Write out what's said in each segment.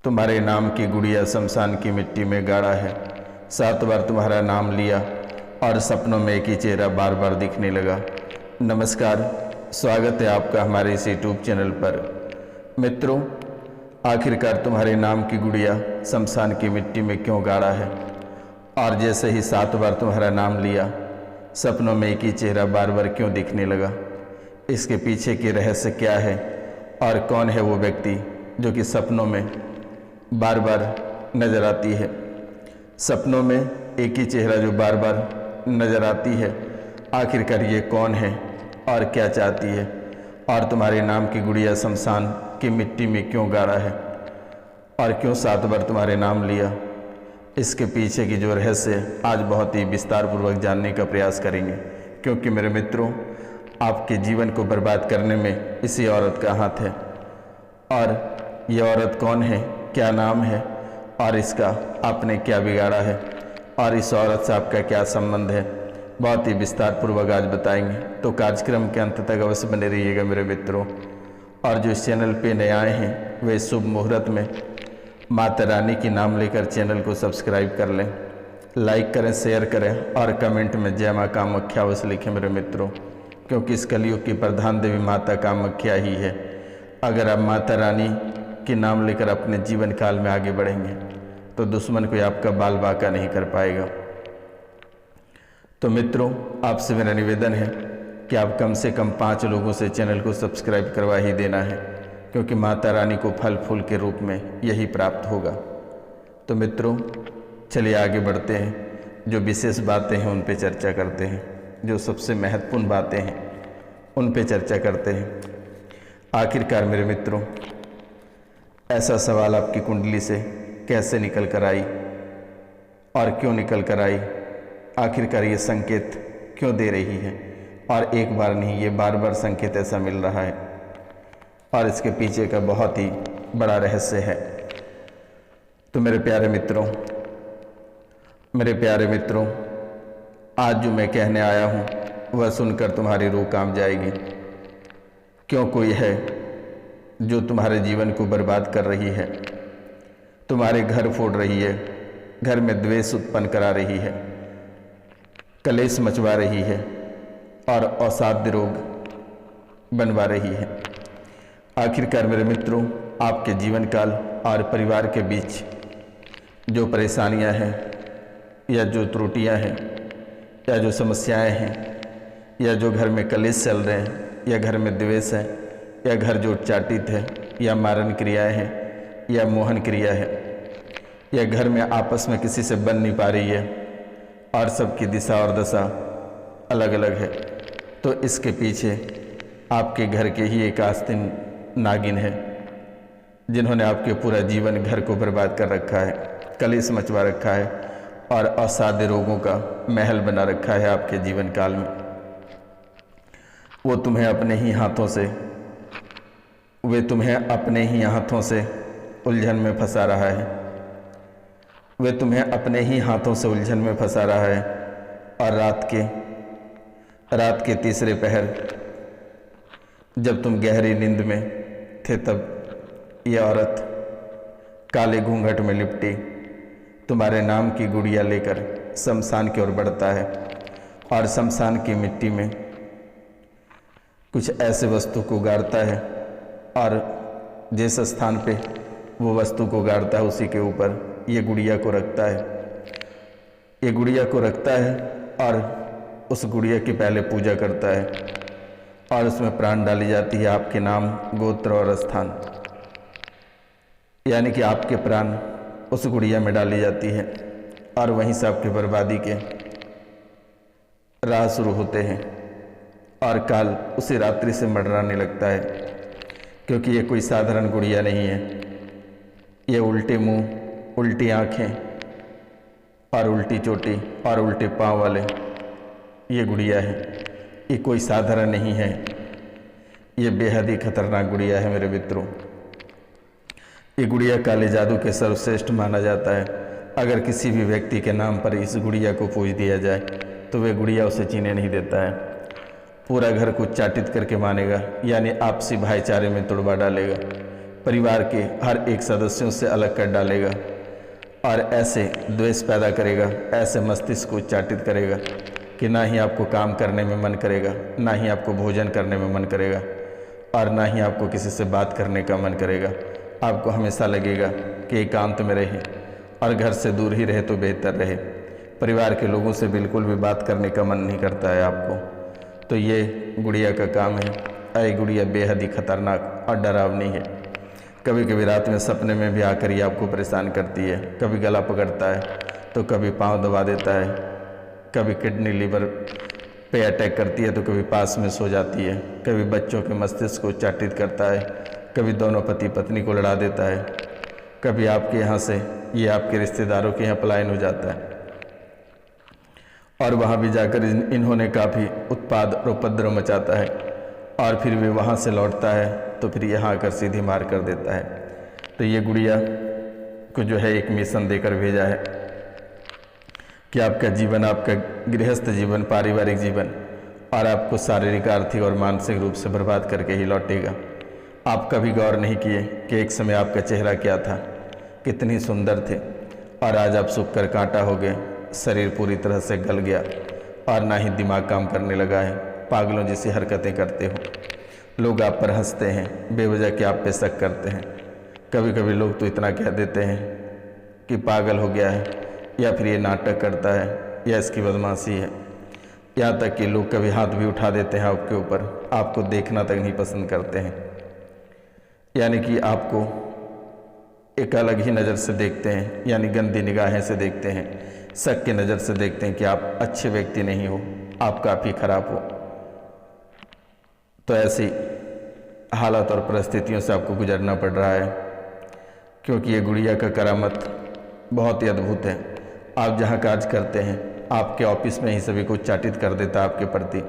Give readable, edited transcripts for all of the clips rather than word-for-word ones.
तुम्हारे नाम की गुड़िया शमशान की मिट्टी में गाड़ा है। 7 बार तुम्हारा नाम लिया और सपनों में एक ही चेहरा बार बार दिखने लगा। नमस्कार, स्वागत है आपका हमारे इस यूट्यूब चैनल पर। मित्रों, आखिरकार तुम्हारे नाम की गुड़िया शमशान की मिट्टी में क्यों गाड़ा है? और जैसे ही 7 बार तुम्हारा नाम लिया, सपनों में एक ही चेहरा बार बार क्यों दिखने लगा? इसके पीछे की रहस्य क्या है और कौन है वो व्यक्ति जो कि सपनों में बार बार नजर आती है? सपनों में एक ही चेहरा जो बार बार नजर आती है, आखिरकार ये कौन है और क्या चाहती है? और तुम्हारे नाम की गुड़िया शमशान की मिट्टी में क्यों गाड़ा है और क्यों 7 बार तुम्हारे नाम लिया? इसके पीछे की जो रहस्य है, आज बहुत ही विस्तार पूर्वक जानने का प्रयास करेंगे, क्योंकि मेरे मित्रों, आपके जीवन को बर्बाद करने में इसी औरत का हाथ है। और ये औरत कौन है, क्या नाम है और इसका आपने क्या बिगाड़ा है और इस औरत से आपका क्या संबंध है, बहुत ही विस्तार पूर्वक आज बताएंगे। तो कार्यक्रम के अंत तक अवश्य बने रहिएगा मेरे मित्रों। और जो इस चैनल पे नए आए हैं, वे शुभ मुहूर्त में माता रानी की नाम लेकर चैनल को सब्सक्राइब कर लें, लाइक करें, शेयर करें और कमेंट में जय माँ कामाख्या अवश्य लिखें मेरे मित्रों, क्योंकि इस कलयुग की प्रधान देवी माता कामाख्या ही है। अगर आप माता रानी के नाम लेकर अपने जीवन काल में आगे बढ़ेंगे तो दुश्मन कोई आपका बाल बाका नहीं कर पाएगा। तो मित्रों, आपसे मेरा निवेदन है कि आप कम से कम 5 लोगों से चैनल को सब्सक्राइब करवा ही देना है, क्योंकि माता रानी को फल फूल के रूप में यही प्राप्त होगा। तो मित्रों, चलिए आगे बढ़ते हैं। जो विशेष बातें हैं उन पे चर्चा करते हैं, जो सबसे महत्वपूर्ण बातें हैं उन पे चर्चा करते हैं। आखिरकार मेरे मित्रों, ऐसा सवाल आपकी कुंडली से कैसे निकल कर आई और क्यों निकल कर आई? आखिरकार ये संकेत क्यों दे रही है? और एक बार नहीं, ये बार बार संकेत ऐसा मिल रहा है और इसके पीछे का बहुत ही बड़ा रहस्य है। तो मेरे प्यारे मित्रों, आज जो मैं कहने आया हूँ वह सुनकर तुम्हारी रूह कांप जाएगी। क्यों कोई है जो तुम्हारे जीवन को बर्बाद कर रही है, तुम्हारे घर फोड़ रही है, घर में द्वेष उत्पन्न करा रही है, कलेश मचवा रही है और असाध्य रोग बनवा रही है। आखिरकार मेरे मित्रों, आपके जीवन काल और परिवार के बीच जो परेशानियां हैं या जो त्रुटियां हैं या जो समस्याएं हैं या जो घर में कलेश चल रहे हैं या घर में द्वेष है या घर जो चाटित है या मारण क्रियाएं हैं या मोहन क्रिया है या घर में आपस में किसी से बन नहीं पा रही है और सबकी दिशा और दशा अलग अलग है, तो इसके पीछे आपके घर के ही एक आस्तीन नागिन है, जिन्होंने आपके पूरा जीवन घर को बर्बाद कर रखा है, कलेश मचवा रखा है और असाध्य रोगों का महल बना रखा है आपके जीवन काल में। वे तुम्हें अपने ही हाथों से उलझन में फंसा रहा है। वे तुम्हें अपने ही हाथों से उलझन में फंसा रहा है। और रात के तीसरे पहर जब तुम गहरी नींद में थे, तब यह औरत काले घूंघट में लिपटी तुम्हारे नाम की गुड़िया लेकर शमशान की ओर बढ़ता है और शमशान की मिट्टी में कुछ ऐसे वस्तु को गाड़ता है और जिस स्थान पे वो वस्तु को गाड़ता है उसी के ऊपर ये गुड़िया को रखता है और उस गुड़िया की पहले पूजा करता है और उसमें प्राण डाली जाती है आपके नाम, गोत्र और स्थान, यानी कि आपके प्राण उस गुड़िया में डाली जाती है और वहीं से आपकी बर्बादी के राह शुरू होते हैं और काल उसी रात्रि से मंडराने लगता है, क्योंकि ये कोई साधारण गुड़िया नहीं है। ये उल्टे मुंह, उल्टी आँखें और उल्टी चोटी और उल्टे पाँव वाले ये गुड़िया है। ये कोई साधारण नहीं है, ये बेहद ही खतरनाक गुड़िया है मेरे मित्रों। ये गुड़िया काले जादू के सर्वश्रेष्ठ माना जाता है। अगर किसी भी व्यक्ति के नाम पर इस गुड़िया को पूज दिया जाए तो वह गुड़िया उसे जीने नहीं देता है, पूरा घर को चाटित करके मानेगा, यानी आपसी भाईचारे में तोड़वा डालेगा। परिवार के हर एक सदस्यों से अलग कर डालेगा और ऐसे द्वेष पैदा करेगा, ऐसे मस्तिष्क को उच्चाटित करेगा कि ना ही आपको काम करने में मन करेगा, ना ही आपको भोजन करने में मन करेगा और ना ही आपको किसी से बात करने का मन करेगा। आपको हमेशा लगेगा कि एकांत में रहे और घर से दूर ही रहे तो बेहतर रहे। परिवार के लोगों से बिल्कुल भी बात करने का मन नहीं करता है आपको। तो ये गुड़िया का काम है। ये गुड़िया बेहद ही खतरनाक और डरावनी है। कभी कभी रात में सपने में भी आकर ये आपको परेशान करती है। कभी गला पकड़ता है तो कभी पाँव दबा देता है, कभी किडनी लीवर पे अटैक करती है तो कभी पास में सो जाती है, कभी बच्चों के मस्तिष्क को उच्चाटित करता है, कभी दोनों पति पत्नी को लड़ा देता है, कभी आपके यहाँ से ये आपके रिश्तेदारों के यहाँ पलायन हो जाता है और वहाँ भी जाकर इन्होंने काफ़ी उत्पाद और उपद्रव मचाता है और फिर भी वहाँ से लौटता है तो फिर यहाँ आकर सीधी मार कर देता है। तो ये गुड़िया को जो है एक मिशन देकर भेजा है कि आपका जीवन, आपका गृहस्थ जीवन, पारिवारिक जीवन और आपको शारीरिक, आर्थिक और मानसिक रूप से बर्बाद करके ही लौटेगा। आप कभी गौर नहीं किए कि एक समय आपका चेहरा क्या था, कितनी सुंदर थे और आज आप सूख कर कांटा हो गए, शरीर पूरी तरह से गल गया और ना ही दिमाग काम करने लगा है। पागलों जैसी हरकतें करते हो, लोग आप पर हंसते हैं, बेवजह के आप पे शक करते हैं। कभी कभी लोग तो इतना कह देते हैं कि पागल हो गया है या फिर ये नाटक करता है या इसकी बदमाशी है। यहाँ तक कि लोग कभी हाथ भी उठा देते हैं आपके ऊपर, आपको देखना तक नहीं पसंद करते हैं। यानी कि आपको एक अलग ही नज़र से देखते हैं, यानी गंदी निगाहें से देखते हैं, शक की नज़र से देखते हैं कि आप अच्छे व्यक्ति नहीं हो, आप काफ़ी खराब हो। तो ऐसी हालात और परिस्थितियों से आपको गुजरना पड़ रहा है क्योंकि ये गुड़िया का करामत बहुत ही अद्भुत है। आप जहाँ काज करते हैं, आपके ऑफिस में ही सभी को उच्चाटित कर देता है आपके प्रति।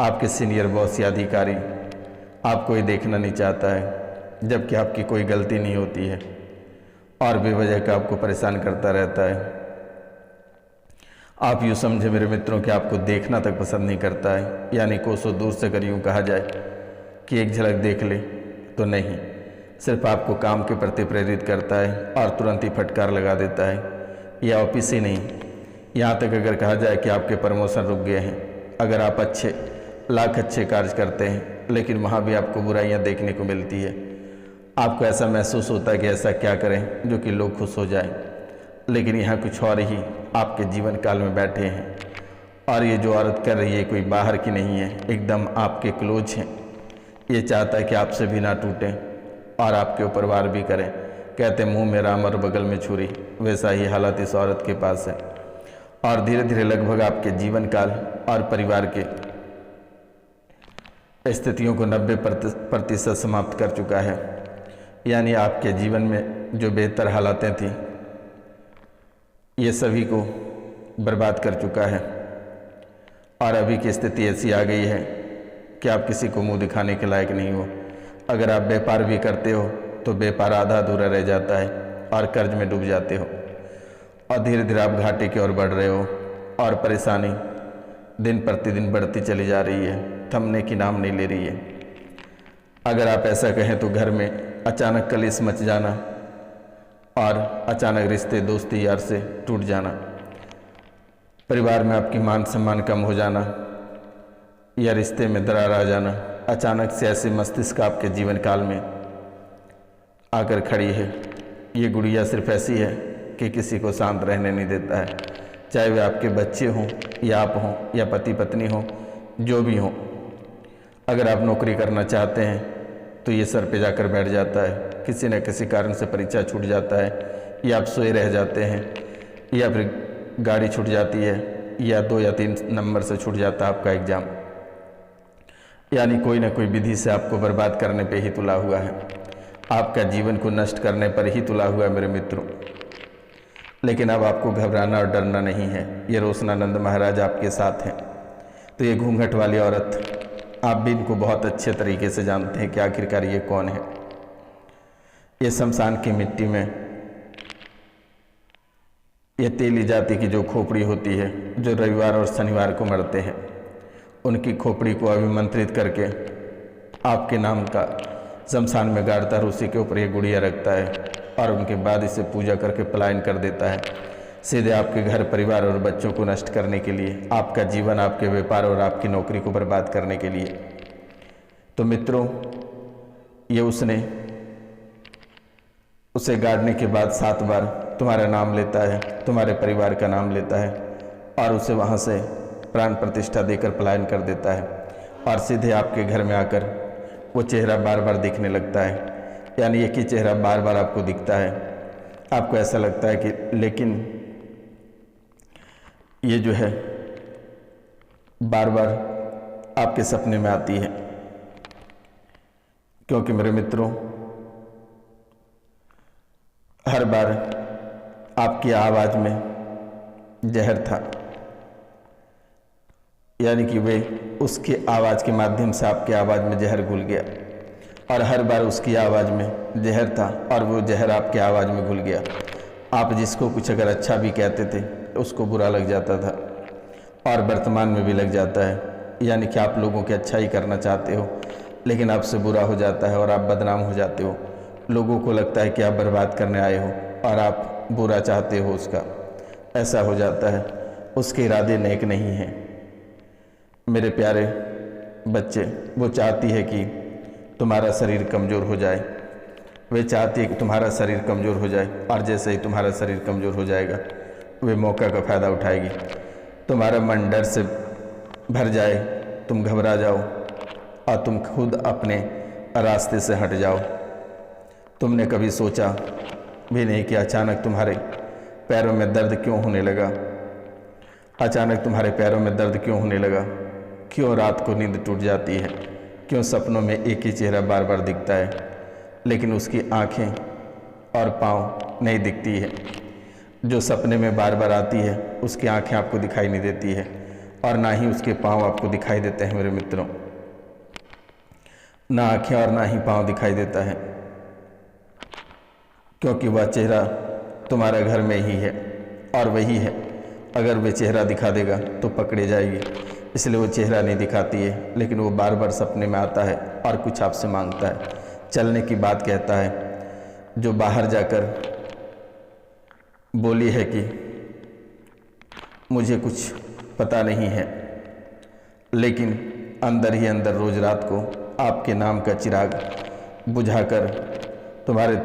आपके सीनियर बॉस या अधिकारी आपको ही देखना नहीं चाहता है, जबकि आपकी कोई गलती नहीं होती है और बेवजह का आपको परेशान करता रहता है। आप यूँ समझे मेरे मित्रों कि आपको देखना तक पसंद नहीं करता है, यानी कोसों दूर से अगर यूँ कहा जाए कि एक झलक देख ले तो नहीं, सिर्फ आपको काम के प्रति प्रेरित करता है और तुरंत ही फटकार लगा देता है। यह ऑफिस ही नहीं, यहाँ तक अगर कहा जाए कि आपके प्रमोशन रुक गए हैं, अगर आप लाख अच्छे कार्य करते हैं लेकिन वहाँ भी आपको बुराइयाँ देखने को मिलती है। आपको ऐसा महसूस होता है कि ऐसा क्या करें जो कि लोग खुश हो जाएं, लेकिन यहाँ कुछ और ही आपके जीवन काल में बैठे हैं और ये जो औरत कर रही है कोई बाहर की नहीं है, एकदम आपके क्लोज हैं। ये चाहता है कि आपसे भी ना टूटें और आपके ऊपर वार भी करें। कहते मुंह में राम और बगल में छुरी, वैसा ही हालत इस औरत के पास है और धीरे धीरे लगभग आपके जीवन काल और परिवार के स्थितियों को 90% समाप्त कर चुका है। यानी आपके जीवन में जो बेहतर हालातें थी ये सभी को बर्बाद कर चुका है और अभी की स्थिति ऐसी आ गई है कि आप किसी को मुंह दिखाने के लायक नहीं हो। अगर आप व्यापार भी करते हो तो व्यापार आधा अधूरा रह जाता है और कर्ज में डूब जाते हो और धीरे धीरे आप घाटे की ओर बढ़ रहे हो और परेशानी दिन प्रतिदिन बढ़ती चली जा रही है, थमने की नाम नहीं ले रही है। अगर आप ऐसा कहें तो घर में अचानक कलेश मच जाना और अचानक रिश्ते, दोस्ती यार से टूट जाना, परिवार में आपकी मान सम्मान कम हो जाना या रिश्ते में दरार आ जाना, अचानक से ऐसे मस्तिष्क आपके जीवन काल में आकर खड़ी है। ये गुड़िया सिर्फ ऐसी है कि किसी को शांत रहने नहीं देता है, चाहे वे आपके बच्चे हों या आप हों या पति पत्नी हों, जो भी हों। अगर आप नौकरी करना चाहते हैं तो ये सर पे जाकर बैठ जाता है, किसी न किसी कारण से परीक्षा छूट जाता है या आप सोए रह जाते हैं या फिर गाड़ी छूट जाती है या 2 या 3 नंबर से छूट जाता है आपका एग्ज़ाम। यानी कोई ना कोई विधि से आपको बर्बाद करने पे ही तुला हुआ है, आपका जीवन को नष्ट करने पर ही तुला हुआ है मेरे मित्रों। लेकिन अब आपको घबराना और डरना नहीं है, ये रोशनानंद महाराज आपके साथ हैं। तो ये घूंघट वाली औरत, आप भी इनको बहुत अच्छे तरीके से जानते हैं कि आखिरकार ये कौन है। ये शमशान की मिट्टी में ये तेली जाति की जो खोपड़ी होती है, जो रविवार और शनिवार को मरते हैं, उनकी खोपड़ी को अभिमंत्रित करके आपके नाम का शमशान में गाड़ता है, उसी के ऊपर ये गुड़िया रखता है और उनके बाद इसे पूजा करके पलायन कर देता है, सीधे आपके घर परिवार और बच्चों को नष्ट करने के लिए, आपका जीवन, आपके व्यापार और आपकी नौकरी को बर्बाद करने के लिए। तो मित्रों, ये उसे गाड़ने के बाद 7 बार तुम्हारा नाम लेता है, तुम्हारे परिवार का नाम लेता है और उसे वहाँ से प्राण प्रतिष्ठा देकर पलायन कर देता है और सीधे आपके घर में आकर वो चेहरा बार बार दिखने लगता है। यानी एक ही चेहरा बार बार आपको दिखता है। आपको ऐसा लगता है कि लेकिन ये जो है बार बार आपके सपने में आती है, क्योंकि मेरे मित्रों, हर बार आपकी आवाज़ में जहर था। यानी कि वे उसकी आवाज़ के माध्यम से आपकी आवाज़ में जहर घुल गया और हर बार उसकी आवाज़ में जहर था और वो जहर आपकी आवाज़ में घुल गया। आप जिसको कुछ अगर अच्छा भी कहते थे उसको बुरा लग जाता था और वर्तमान में भी लग जाता है। यानी कि आप लोगों की अच्छा ही करना चाहते हो लेकिन आपसे बुरा हो जाता है और आप बदनाम हो जाते हो। लोगों को लगता है कि आप बर्बाद करने आए हो और आप बुरा चाहते हो उसका। ऐसा हो जाता है, उसके इरादे नेक नहीं हैं। मेरे प्यारे बच्चे, वो चाहती है कि तुम्हारा शरीर कमज़ोर हो जाए, वे चाहती है कि तुम्हारा शरीर कमज़ोर हो जाए और जैसे ही तुम्हारा शरीर कमज़ोर हो जाएगा वे मौका का फ़ायदा उठाएगी। तुम्हारा मन डर से भर जाए, तुम घबरा जाओ और तुम खुद अपने रास्ते से हट जाओ। तुमने कभी सोचा भी नहीं कि अचानक तुम्हारे पैरों में दर्द क्यों होने लगा, अचानक तुम्हारे पैरों में दर्द क्यों होने लगा, क्यों रात को नींद टूट जाती है, क्यों सपनों में एक ही चेहरा बार बार दिखता है लेकिन उसकी आँखें और पाँव नहीं दिखती है। जो सपने में बार बार आती है उसकी आँखें आपको दिखाई नहीं देती है और ना ही उसके पाँव आपको दिखाई देते हैं। मेरे मित्रों, ना आँखें और ना ही पाँव दिखाई देता है, क्योंकि वह चेहरा तुम्हारा घर में ही है और वही है। अगर वह चेहरा दिखा देगा तो पकड़ी जाएगी, इसलिए वो चेहरा नहीं दिखाती है, लेकिन वो बार बार सपने में आता है और कुछ आपसे मांगता है, चलने की बात कहता है। जो बाहर जाकर बोली है कि मुझे कुछ पता नहीं है, लेकिन अंदर ही अंदर रोज रात को आपके नाम का चिराग बुझाकर तुम्हारे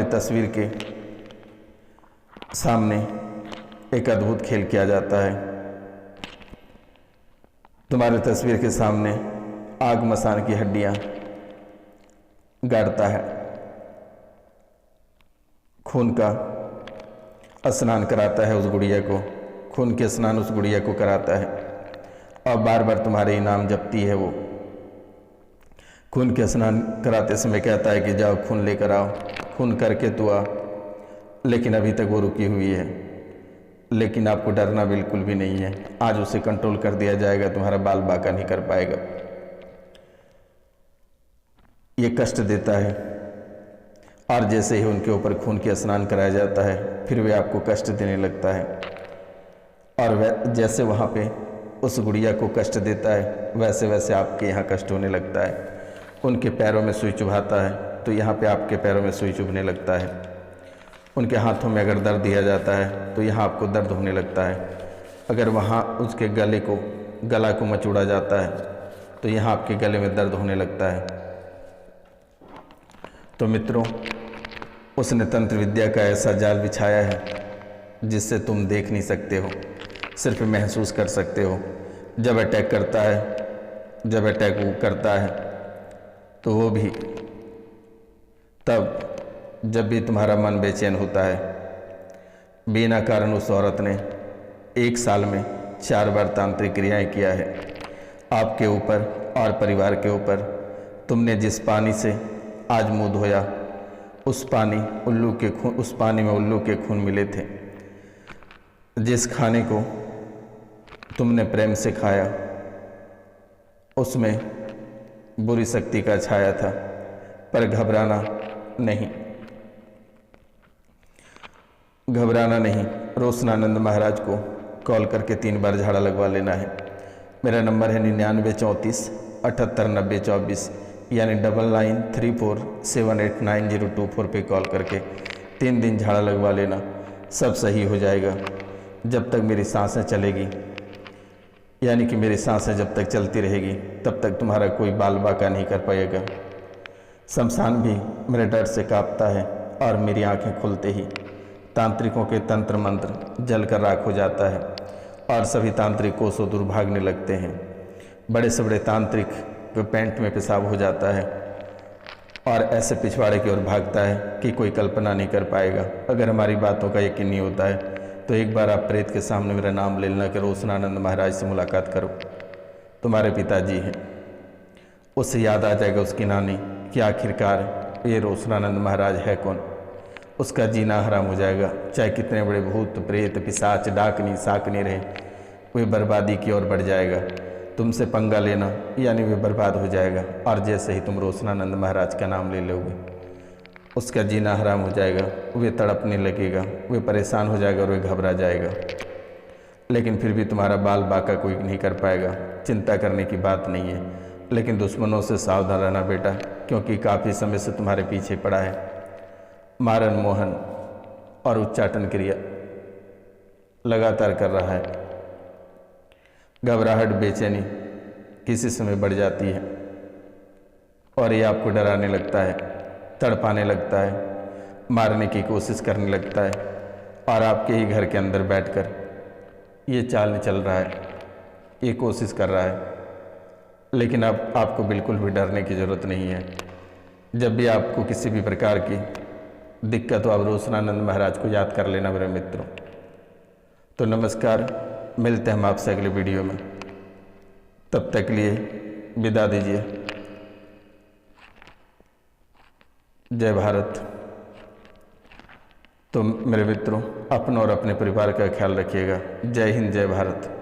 तस्वीर के सामने एक अद्भुत खेल किया जाता है। तुम्हारे तस्वीर के सामने आग मसान की हड्डियां गाड़ता है, खून का स्नान कराता है उस गुड़िया को, खून के स्नान उस गुड़िया को कराता है और बार बार तुम्हारे इनाम जपती है। वो खून के स्नान कराते समय कहता है कि जाओ खून लेकर आओ, खून करके तू आ, लेकिन अभी तक वो रुकी हुई है। लेकिन आपको डरना बिल्कुल भी नहीं है, आज उसे कंट्रोल कर दिया जाएगा, तुम्हारा बाल बांका नहीं कर पाएगा। ये कष्ट देता है और जैसे ही उनके ऊपर खून के स्नान कराया जाता है फिर वे आपको कष्ट देने लगता है और जैसे वहाँ पे उस गुड़िया को कष्ट देता है वैसे वैसे आपके यहाँ कष्ट होने लगता है। उनके पैरों में सुई चुभाता है तो यहाँ पे आपके पैरों में सुई चुभने लगता है। उनके हाथों में अगर दर्द दिया जाता है तो यहाँ आपको दर्द होने लगता है। अगर वहाँ उसके गला को मचोड़ा जाता है तो यहाँ आपके गले में दर्द होने लगता है। तो मित्रों, उसने तंत्र विद्या का ऐसा जाल बिछाया है जिससे तुम देख नहीं सकते हो, सिर्फ महसूस कर सकते हो। जब अटैक वो करता है तो वो भी तब जब भी तुम्हारा मन बेचैन होता है। बिना कारण उस औरत ने 1 साल में 4 बार तांत्रिक क्रियाएं किया है आपके ऊपर और परिवार के ऊपर। तुमने जिस पानी से आज मुँह धोया उस पानी में उल्लू के खून मिले थे। जिस खाने को तुमने प्रेम से खाया उसमें बुरी शक्ति का छाया था, पर घबराना नहीं। रोशनानंद महाराज को कॉल करके 3 बार झाड़ा लगवा लेना है। मेरा नंबर है 99 34 78 90 24। यानी 9934789024 पे कॉल करके 3 दिन झाड़ा लगवा लेना, सब सही हो जाएगा। जब तक मेरी सांसें चलेगी, यानी कि मेरी सांसें जब तक चलती रहेगी, तब तक तुम्हारा कोई बाल बाका नहीं कर पाएगा। शमशान भी मेरे डर से कांपता है और मेरी आंखें खुलते ही तांत्रिकों के तंत्र मंत्र जल कर राख हो जाता है और सभी तांत्रिक कोसों दूर भागने लगते हैं। बड़े से बड़े तांत्रिक को पैंट में पेशाब हो जाता है और ऐसे पिछवाड़े की ओर भागता है कि कोई कल्पना नहीं कर पाएगा। अगर हमारी बातों का यकीन नहीं होता है तो एक बार आप प्रेत के सामने मेरा नाम ले लेना कि रोशनानंद महाराज से मुलाकात करो, तुम्हारे पिताजी हैं। उससे याद आ जाएगा उसकी नानी कि आखिरकार ये रोशनानंद महाराज है कौन। उसका जीना हराम हो जाएगा, चाहे कितने बड़े भूत प्रेत पिशाच डाकनी साकनी रहे, वे बर्बादी की ओर बढ़ जाएगा। तुमसे पंगा लेना यानी वे बर्बाद हो जाएगा। और जैसे ही तुम रोशनानंद महाराज का नाम ले लोगे, उसका जीना हराम हो जाएगा, वे तड़पने लगेगा, वे परेशान हो जाएगा और वे घबरा जाएगा। लेकिन फिर भी तुम्हारा बाल बाका कोई नहीं कर पाएगा। चिंता करने की बात नहीं है, लेकिन दुश्मनों से सावधान रहना बेटा, क्योंकि काफ़ी समय से तुम्हारे पीछे पड़ा है। मारन मोहन और उच्चाटन क्रिया लगातार कर रहा है। घबराहट बेचैनी किसी समय बढ़ जाती है और ये आपको डराने लगता है, तड़पाने लगता है, मारने की कोशिश करने लगता है और आपके ही घर के अंदर बैठकर ये चाल चल रहा है, ये कोशिश कर रहा है। लेकिन अब आपको बिल्कुल भी डरने की ज़रूरत नहीं है। जब भी आपको किसी भी प्रकार की दिक्कत हो, आप रोशनानंद महाराज को याद कर लेना मेरे मित्रों। तो नमस्कार, मिलते हैं हम आपसे अगले वीडियो में। तब तक के लिए विदा दीजिए। जय भारत। तो मेरे मित्रों, अपना और अपने परिवार का ख्याल रखिएगा। जय हिंद, जय भारत।